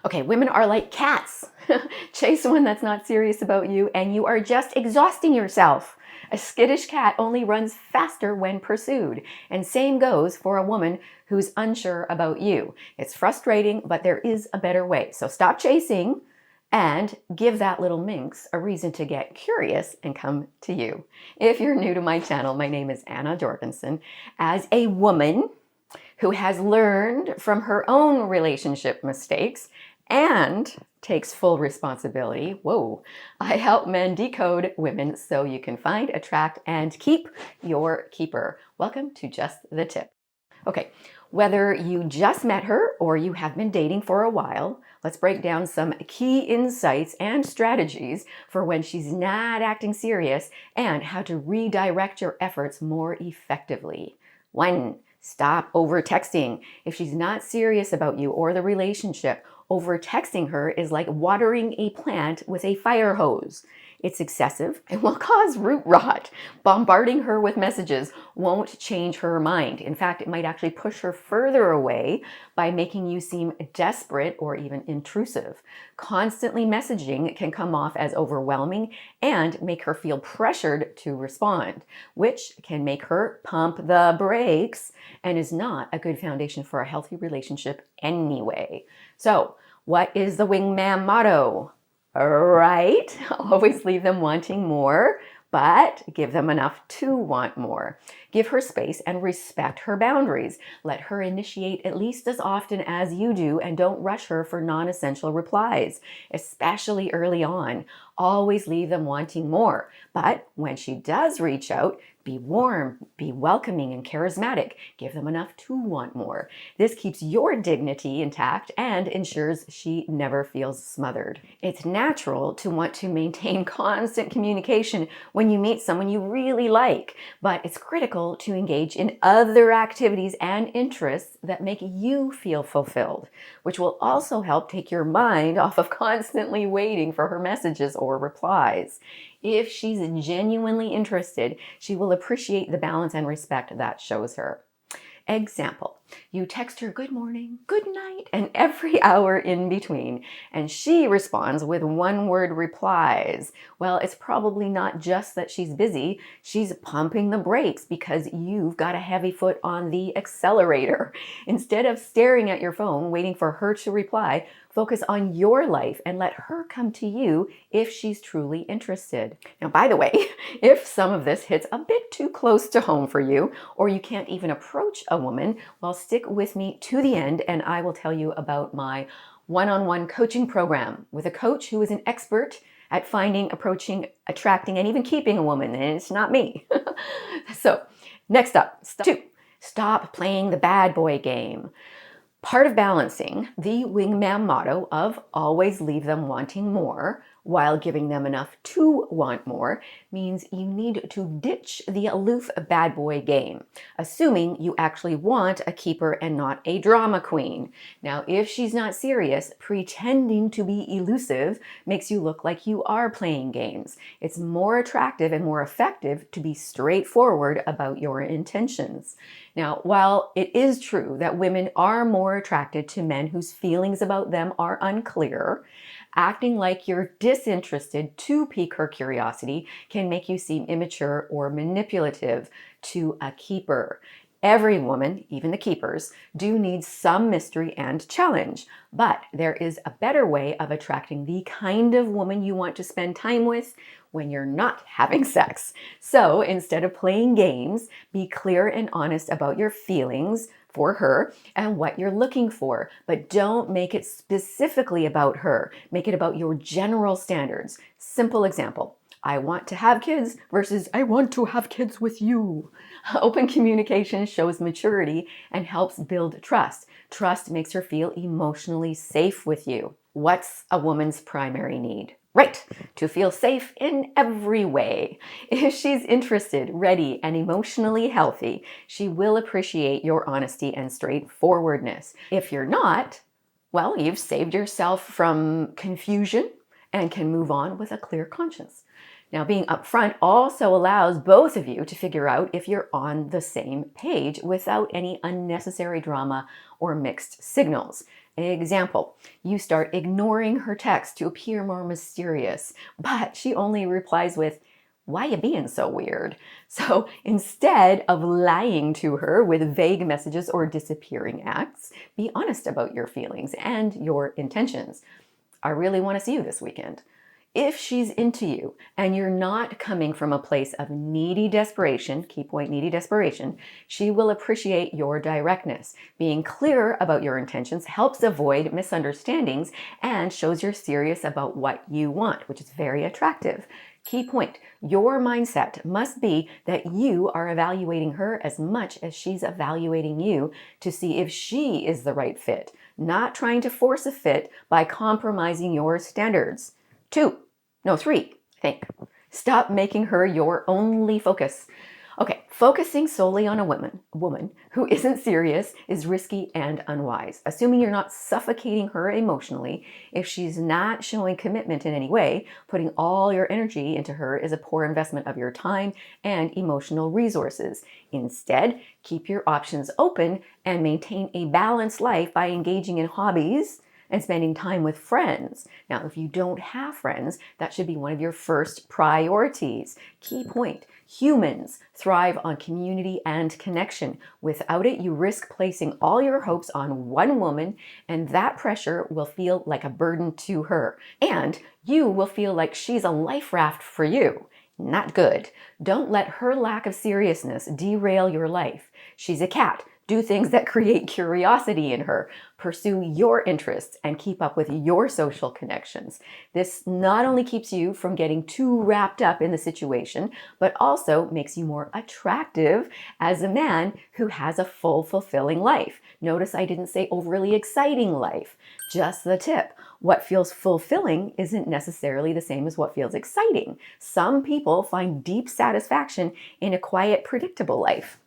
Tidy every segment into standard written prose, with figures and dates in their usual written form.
Okay, women are like cats. Chase one that's not serious about you and you are just exhausting yourself. A skittish cat only runs faster when pursued. And same goes for a woman who's unsure about you. It's frustrating, but there is a better way. So stop chasing and give that little minx a reason to get curious and come to you. If you're new to my channel, my name is Anna Jorgensen. As a woman who has learned from her own relationship mistakes and takes full responsibility. Whoa. I help men decode women so you can find, attract, and keep your keeper. Welcome to Just the Tip. Okay, whether you just met her or you have been dating for a while, let's break down some key insights and strategies for when she's not acting serious and how to redirect your efforts more effectively. 1. Stop over texting. If she's not serious about you or the relationship, over texting her is like watering a plant with a fire hose. It's excessive and will cause root rot. Bombarding her with messages won't change her mind. In fact, it might actually push her further away by making you seem desperate or even intrusive. Constantly messaging can come off as overwhelming and make her feel pressured to respond, which can make her pump the brakes and is not a good foundation for a healthy relationship anyway. So, what is the Wingmam motto? Right? Always leave them wanting more, but give them enough to want more. Give her space and respect her boundaries. Let her initiate at least as often as you do and don't rush her for non-essential replies, especially early on. Always leave them wanting more. But when she does reach out, be warm, be welcoming and charismatic. Give them enough to want more. This keeps your dignity intact and ensures she never feels smothered. It's natural to want to maintain constant communication when you meet someone you really like, but it's critical to engage in other activities and interests that make you feel fulfilled, which will also help take your mind off of constantly waiting for her messages or replies. If she's genuinely interested, she will appreciate the balance and respect that shows her. Example, you text her good morning, good night, and every hour in between, and she responds with one-word replies. Well, it's probably not just that she's busy, she's pumping the brakes because you've got a heavy foot on the accelerator. Instead of staring at your phone, waiting for her to reply, focus on your life and let her come to you if she's truly interested. Now, by the way, if some of this hits a bit too close to home for you, or you can't even approach a woman, well, stick with me to the end and I will tell you about my one-on-one coaching program with a coach who is an expert at finding, approaching, attracting, and even keeping a woman, and it's not me. So, next up, 2, stop playing the bad boy game. Part of balancing the Wingmam motto of always leave them wanting more while giving them enough to want more means you need to ditch the aloof bad boy game, assuming you actually want a keeper and not a drama queen. Now, if she's not serious, pretending to be elusive makes you look like you are playing games. It's more attractive and more effective to be straightforward about your intentions. Now, while it is true that women are more attracted to men whose feelings about them are unclear, acting like you're disinterested to pique her curiosity can make you seem immature or manipulative to a keeper. Every woman, even the keepers, do need some mystery and challenge, but there is a better way of attracting the kind of woman you want to spend time with when you're not having sex. So instead of playing games, be clear and honest about your feelings for her and what you're looking for, but don't make it specifically about her. Make it about your general standards. Simple example. I want to have kids versus I want to have kids with you. Open communication shows maturity and helps build trust. Trust makes her feel emotionally safe with you. What's a woman's primary need? Right, to feel safe in every way. If she's interested, ready, and emotionally healthy, she will appreciate your honesty and straightforwardness. If you're not, well, you've saved yourself from confusion and can move on with a clear conscience. Now, being upfront also allows both of you to figure out if you're on the same page without any unnecessary drama or mixed signals. Example, you start ignoring her text to appear more mysterious, but she only replies with, "Why you being so weird?" So instead of lying to her with vague messages or disappearing acts, be honest about your feelings and your intentions. "I really want to see you this weekend." If she's into you and you're not coming from a place of needy desperation, key point, needy desperation, she will appreciate your directness. Being clear about your intentions helps avoid misunderstandings and shows you're serious about what you want, which is very attractive. Key point, your mindset must be that you are evaluating her as much as she's evaluating you to see if she is the right fit, not trying to force a fit by compromising your standards. 3, think. Stop making her your only focus. Okay, focusing solely on a woman who isn't serious is risky and unwise. Assuming you're not suffocating her emotionally, if she's not showing commitment in any way, putting all your energy into her is a poor investment of your time and emotional resources. Instead, keep your options open and maintain a balanced life by engaging in hobbies and spending time with friends. Now, if you don't have friends, that should be one of your first priorities. Key point, humans thrive on community and connection. Without it, you risk placing all your hopes on one woman, and that pressure will feel like a burden to her. And you will feel like she's a life raft for you. Not good. Don't let her lack of seriousness derail your life. She's a cat. Do things that create curiosity in her. Pursue your interests and keep up with your social connections. This not only keeps you from getting too wrapped up in the situation, but also makes you more attractive as a man who has a full, fulfilling life. Notice I didn't say overly exciting life, just the tip. What feels fulfilling isn't necessarily the same as what feels exciting. Some people find deep satisfaction in a quiet, predictable life.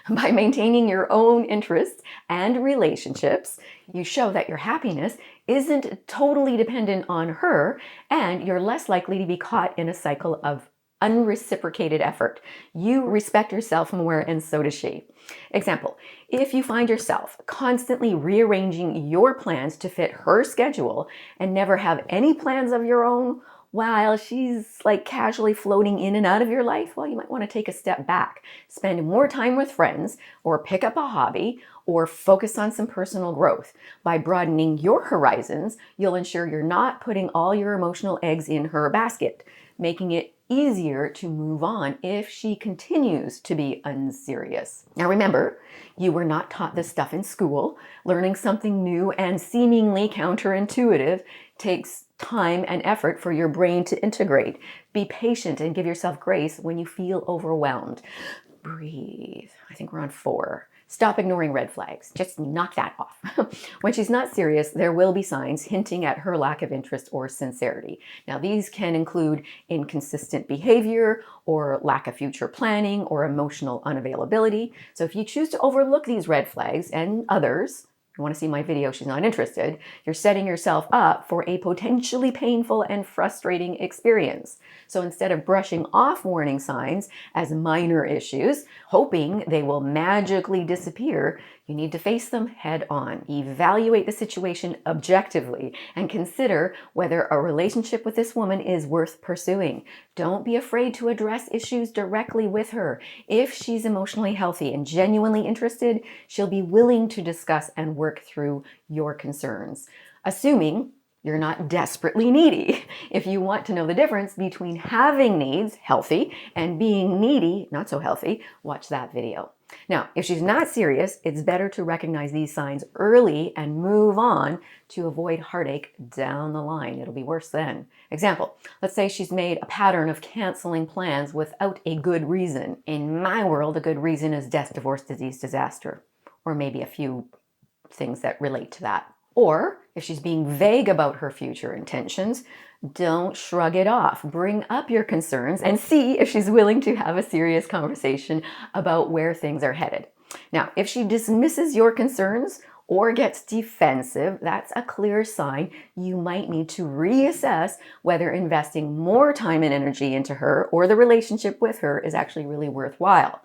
By maintaining your own interests and relationships, you show that your happiness isn't totally dependent on her, and you're less likely to be caught in a cycle of unreciprocated effort. You respect yourself more, and so does she. Example, if you find yourself constantly rearranging your plans to fit her schedule and never have any plans of your own, while she's like casually floating in and out of your life, well, you might want to take a step back, spend more time with friends, or pick up a hobby, or focus on some personal growth. By broadening your horizons, you'll ensure you're not putting all your emotional eggs in her basket, making it easier to move on if she continues to be unserious. Now remember, you were not taught this stuff in school. Learning something new and seemingly counterintuitive takes time and effort for your brain to integrate. Be patient and give yourself grace when you feel overwhelmed. Breathe. I think we're on 4. Stop ignoring red flags. Just knock that off. When she's not serious, there will be signs hinting at her lack of interest or sincerity. Now, these can include inconsistent behavior or lack of future planning or emotional unavailability. So if you choose to overlook these red flags and others, you want to see my video, she's not interested, you're setting yourself up for a potentially painful and frustrating experience. So instead of brushing off warning signs as minor issues, hoping they will magically disappear, you need to face them head on. Evaluate the situation objectively and consider whether a relationship with this woman is worth pursuing. Don't be afraid to address issues directly with her. If she's emotionally healthy and genuinely interested, she'll be willing to discuss and work through your concerns, assuming you're not desperately needy. If you want to know the difference between having needs, healthy, and being needy, not so healthy, watch that video. Now, if she's not serious, it's better to recognize these signs early and move on to avoid heartache down the line. It'll be worse then. Example, let's say she's made a pattern of canceling plans without a good reason. In my world, a good reason is death, divorce, disease, disaster, or maybe a few things that relate to that. Or if she's being vague about her future intentions, don't shrug it off. Bring up your concerns and see if she's willing to have a serious conversation about where things are headed. Now, if she dismisses your concerns or gets defensive, that's a clear sign you might need to reassess whether investing more time and energy into her or the relationship with her is actually really worthwhile.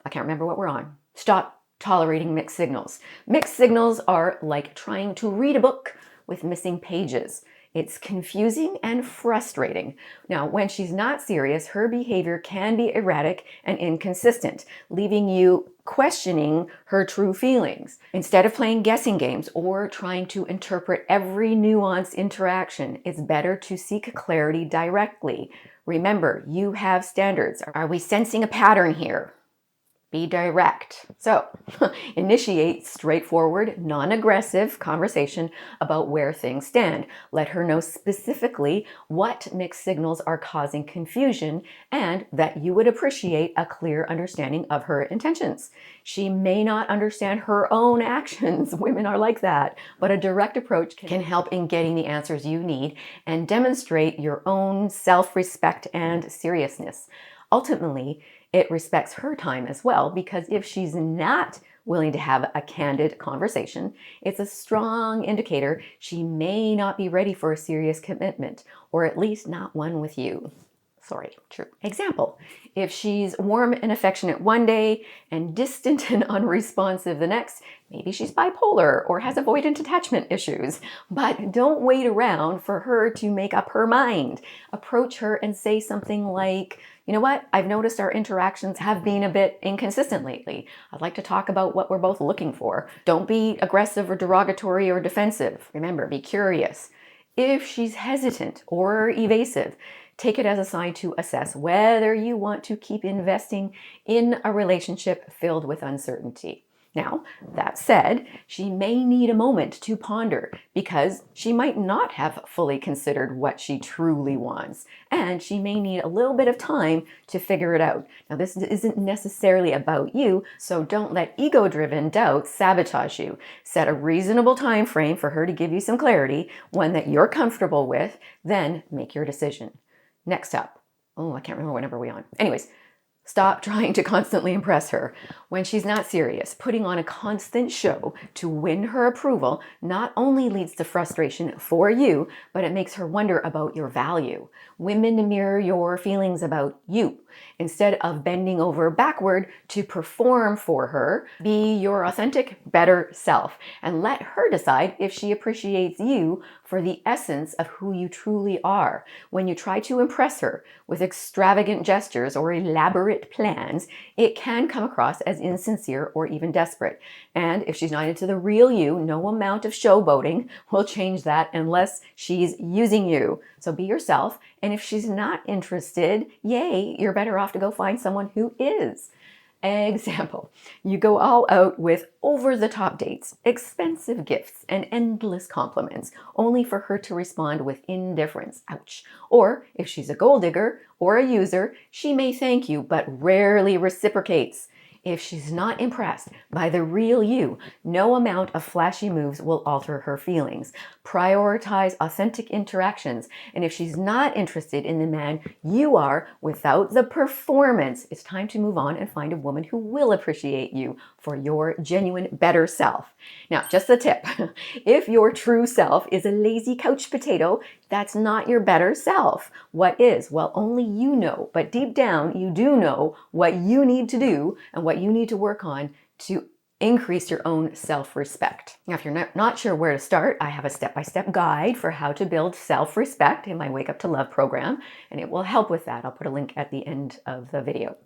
I can't remember what we're on. Stop Tolerating mixed signals. Mixed signals are like trying to read a book with missing pages. It's confusing and frustrating. Now, when she's not serious, her behavior can be erratic and inconsistent, leaving you questioning her true feelings. Instead of playing guessing games or trying to interpret every nuanced interaction, it's better to seek clarity directly. Remember, you have standards. Are we sensing a pattern here? Be direct. So, initiate straightforward, non-aggressive conversation about where things stand. Let her know specifically what mixed signals are causing confusion and that you would appreciate a clear understanding of her intentions. She may not understand her own actions. Women are like that. But a direct approach can help in getting the answers you need and demonstrate your own self-respect and seriousness. Ultimately, it respects her time as well, because if she's not willing to have a candid conversation, it's a strong indicator she may not be ready for a serious commitment, or at least not one with you. Sorry, true. Example, if she's warm and affectionate one day and distant and unresponsive the next, maybe she's bipolar or has avoidant attachment issues. But don't wait around for her to make up her mind. Approach her and say something like, you know what, I've noticed our interactions have been a bit inconsistent lately. I'd like to talk about what we're both looking for. Don't be aggressive or derogatory or defensive. Remember, be curious. If she's hesitant or evasive, take it as a sign to assess whether you want to keep investing in a relationship filled with uncertainty. Now, that said, she may need a moment to ponder because she might not have fully considered what she truly wants, and she may need a little bit of time to figure it out. Now, this isn't necessarily about you, so don't let ego-driven doubt sabotage you. Set a reasonable time frame for her to give you some clarity, one that you're comfortable with, then make your decision. Next up, I can't remember what number we're on. Anyways, stop trying to constantly impress her. When she's not serious, putting on a constant show to win her approval not only leads to frustration for you, but it makes her wonder about your value. Women mirror your feelings about you. Instead of bending over backward to perform for her, be your authentic, better self and let her decide if she appreciates you for the essence of who you truly are. When you try to impress her with extravagant gestures or elaborate plans, it can come across as insincere or even desperate. And if she's not into the real you, no amount of showboating will change that unless she's using you. So be yourself, and if she's not interested, yay, you're better off to go find someone who is. Example, you go all out with over-the-top dates, expensive gifts, and endless compliments, only for her to respond with indifference. Ouch. Or if she's a gold digger or a user, she may thank you but rarely reciprocates. If she's not impressed by the real you, no amount of flashy moves will alter her feelings. Prioritize authentic interactions, and if she's not interested in the man you are without the performance, it's time to move on and find a woman who will appreciate you for your genuine better self. Now, just a tip. If your true self is a lazy couch potato, that's not your better self. What is? Well, only you know, but deep down, you do know what you need to do and what you need to work on to increase your own self-respect. Now, if you're not sure where to start, I have a step-by-step guide for how to build self-respect in my Wake Up to Love program, and it will help with that. I'll put a link at the end of the video.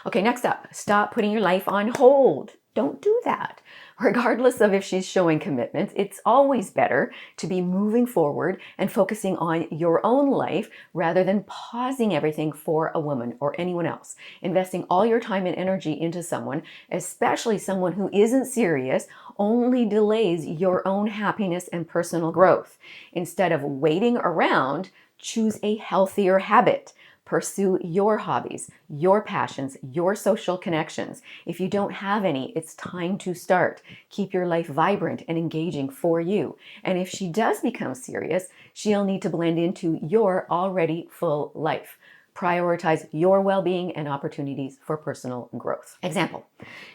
Okay, next up, stop putting your life on hold. Don't do that. Regardless of if she's showing commitment, it's always better to be moving forward and focusing on your own life rather than pausing everything for a woman or anyone else. Investing all your time and energy into someone, especially someone who isn't serious, only delays your own happiness and personal growth. Instead of waiting around, choose a healthier habit. Pursue your hobbies, your passions, your social connections. If you don't have any, it's time to start. Keep your life vibrant and engaging for you. And if she does become serious, she'll need to blend into your already full life. Prioritize your well-being and opportunities for personal growth. Example,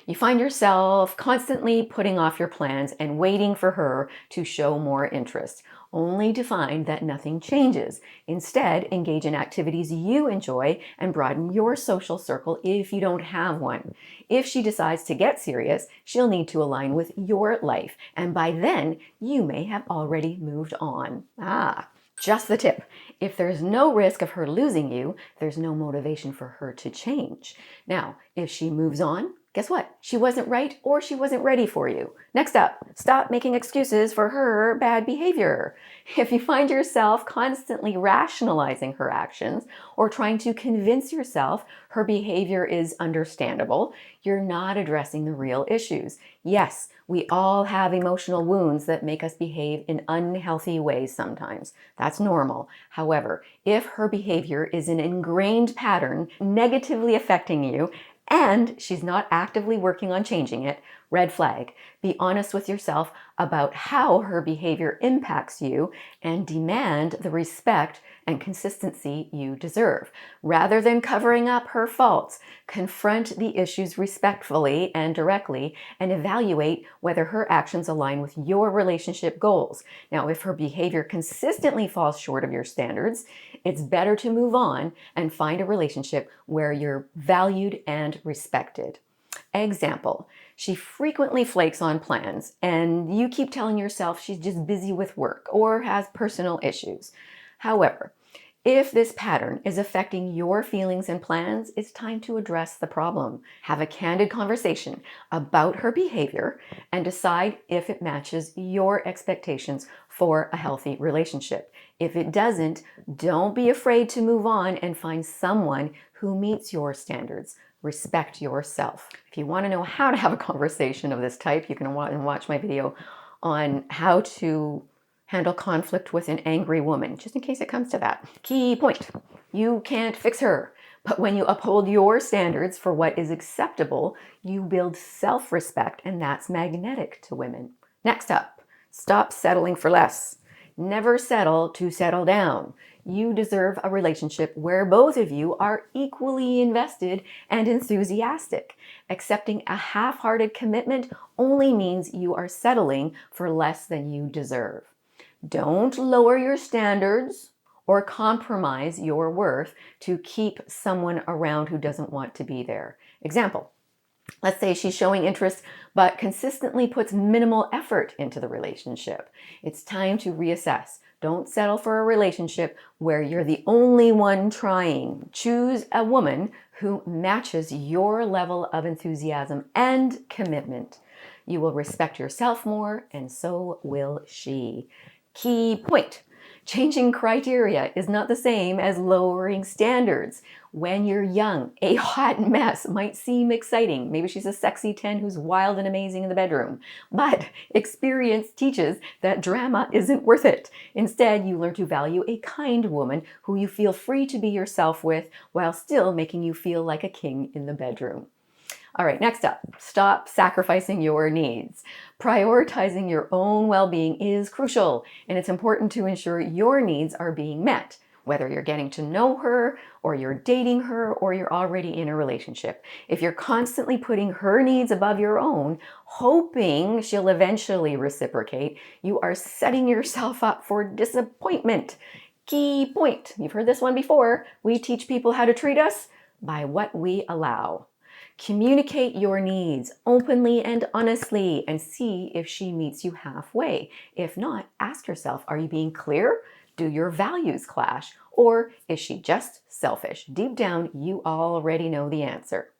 you find yourself constantly putting off your plans and waiting for her to show more interest, only to find that nothing changes. Instead, engage in activities you enjoy and broaden your social circle if you don't have one. If she decides to get serious, she'll need to align with your life, and by then, you may have already moved on. Just the tip. If there's no risk of her losing you, there's no motivation for her to change. Now, if she moves on, guess what? She wasn't right or she wasn't ready for you. Next up, stop making excuses for her bad behavior. If you find yourself constantly rationalizing her actions or trying to convince yourself her behavior is understandable, you're not addressing the real issues. Yes, we all have emotional wounds that make us behave in unhealthy ways sometimes. That's normal. However, if her behavior is an ingrained pattern negatively affecting you, and she's not actively working on changing it, red flag. Be honest with yourself about how her behavior impacts you and demand the respect and consistency you deserve. Rather than covering up her faults, confront the issues respectfully and directly and evaluate whether her actions align with your relationship goals. Now, if her behavior consistently falls short of your standards, it's better to move on and find a relationship where you're valued and respected. Example, she frequently flakes on plans and you keep telling yourself she's just busy with work or has personal issues. However, if this pattern is affecting your feelings and plans, it's time to address the problem. Have a candid conversation about her behavior and decide if it matches your expectations for a healthy relationship. If it doesn't, don't be afraid to move on and find someone who meets your standards. Respect yourself. If you want to know how to have a conversation of this type, you can watch my video on how to handle conflict with an angry woman, just in case it comes to that. Key point, you can't fix her, but when you uphold your standards for what is acceptable, you build self-respect, and that's magnetic to women. Next up, stop settling for less. Never settle to settle down. You deserve a relationship where both of you are equally invested and enthusiastic. Accepting a half-hearted commitment only means you are settling for less than you deserve. Don't lower your standards or compromise your worth to keep someone around who doesn't want to be there. Example, let's say she's showing interest but consistently puts minimal effort into the relationship. It's time to reassess. Don't settle for a relationship where you're the only one trying. Choose a woman who matches your level of enthusiasm and commitment. You will respect yourself more, and so will she. Key point. Changing criteria is not the same as lowering standards. When you're young, a hot mess might seem exciting. Maybe she's a sexy 10 who's wild and amazing in the bedroom. But experience teaches that drama isn't worth it. Instead, you learn to value a kind woman who you feel free to be yourself with while still making you feel like a king in the bedroom. All right, next up, stop sacrificing your needs. Prioritizing your own well-being is crucial, and it's important to ensure your needs are being met, whether you're getting to know her, or you're dating her, or you're already in a relationship. If you're constantly putting her needs above your own, hoping she'll eventually reciprocate, you are setting yourself up for disappointment. Key point, you've heard this one before, we teach people how to treat us by what we allow. Communicate your needs openly and honestly and see if she meets you halfway. If not, ask yourself, are you being clear? Do your values clash? Or is she just selfish? Deep down, you already know the answer.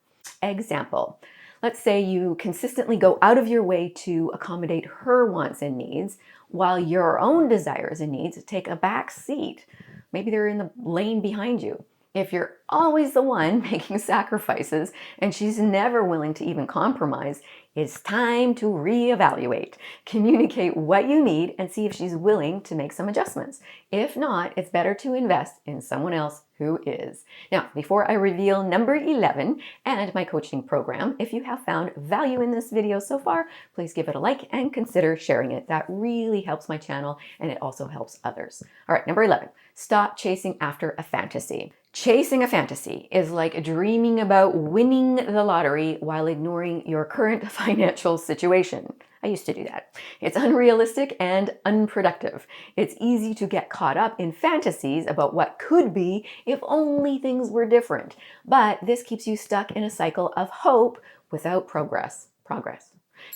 Example, let's say you consistently go out of your way to accommodate her wants and needs while your own desires and needs take a back seat. Maybe they're in the lane behind you. If you're always the one making sacrifices and she's never willing to even compromise, it's time to reevaluate. Communicate what you need and see if she's willing to make some adjustments. If not, it's better to invest in someone else who is. Now, before I reveal number 11 and my coaching program, if you have found value in this video so far, please give it a like and consider sharing it. That really helps my channel and it also helps others. All right, number 11, stop chasing after a fantasy. Chasing a fantasy is like dreaming about winning the lottery while ignoring your current financial situation. I used to do that. It's unrealistic and unproductive. It's easy to get caught up in fantasies about what could be if only things were different. But this keeps you stuck in a cycle of hope without progress.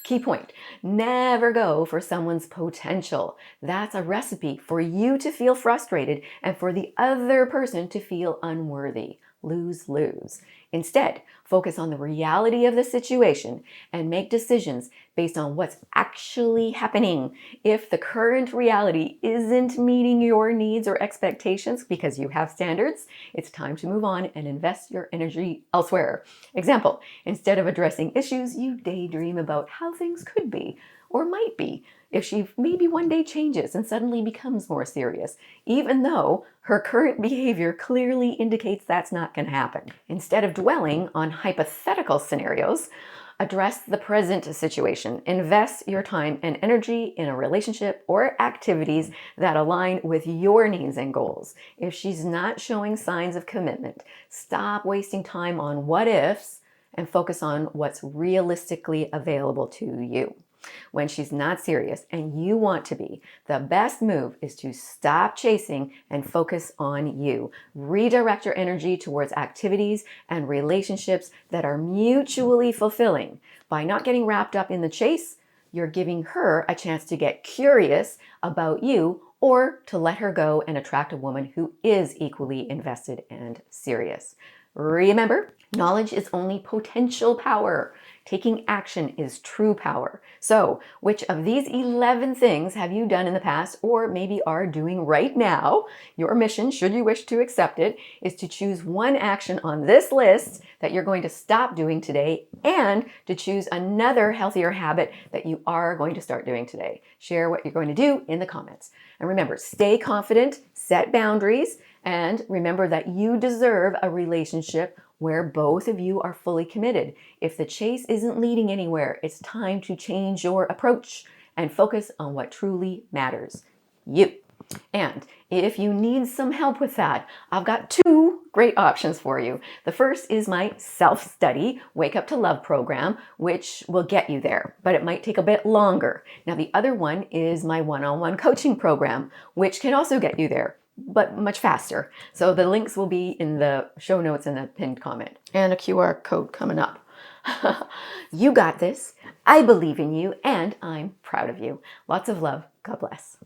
Key point, never go for someone's potential. That's a recipe for you to feel frustrated and for the other person to feel unworthy. Lose-lose. Instead, focus on the reality of the situation and make decisions based on what's actually happening. If the current reality isn't meeting your needs or expectations because you have standards, it's time to move on and invest your energy elsewhere. Example, instead of addressing issues, you daydream about how things could be or might be if she maybe one day changes and suddenly becomes more serious, even though her current behavior clearly indicates that's not going to happen. Instead of dwelling on hypothetical scenarios, address the present situation. Invest your time and energy in a relationship or activities that align with your needs and goals. If she's not showing signs of commitment, stop wasting time on what ifs and focus on what's realistically available to you. When she's not serious and you want to be, the best move is to stop chasing and focus on you. Redirect your energy towards activities and relationships that are mutually fulfilling. By not getting wrapped up in the chase, you're giving her a chance to get curious about you or to let her go and attract a woman who is equally invested and serious. Remember, knowledge is only potential power. Taking action is true power. So, which of these 11 things have you done in the past or maybe are doing right now? Your mission, should you wish to accept it, is to choose one action on this list that you're going to stop doing today and to choose another healthier habit that you are going to start doing today. Share what you're going to do in the comments. And remember, stay confident, set boundaries, and remember that you deserve a relationship where both of you are fully committed. If the chase isn't leading anywhere, it's time to change your approach and focus on what truly matters, you. And if you need some help with that, I've got two great options for you. The first is my self-study Wake Up to Love program, which will get you there, but it might take a bit longer. Now, the other one is my one-on-one coaching program, which can also get you there, but much faster. So the links will be in the show notes and the pinned comment. And a QR code coming up. You got this. I believe in you and I'm proud of you. Lots of love. God bless.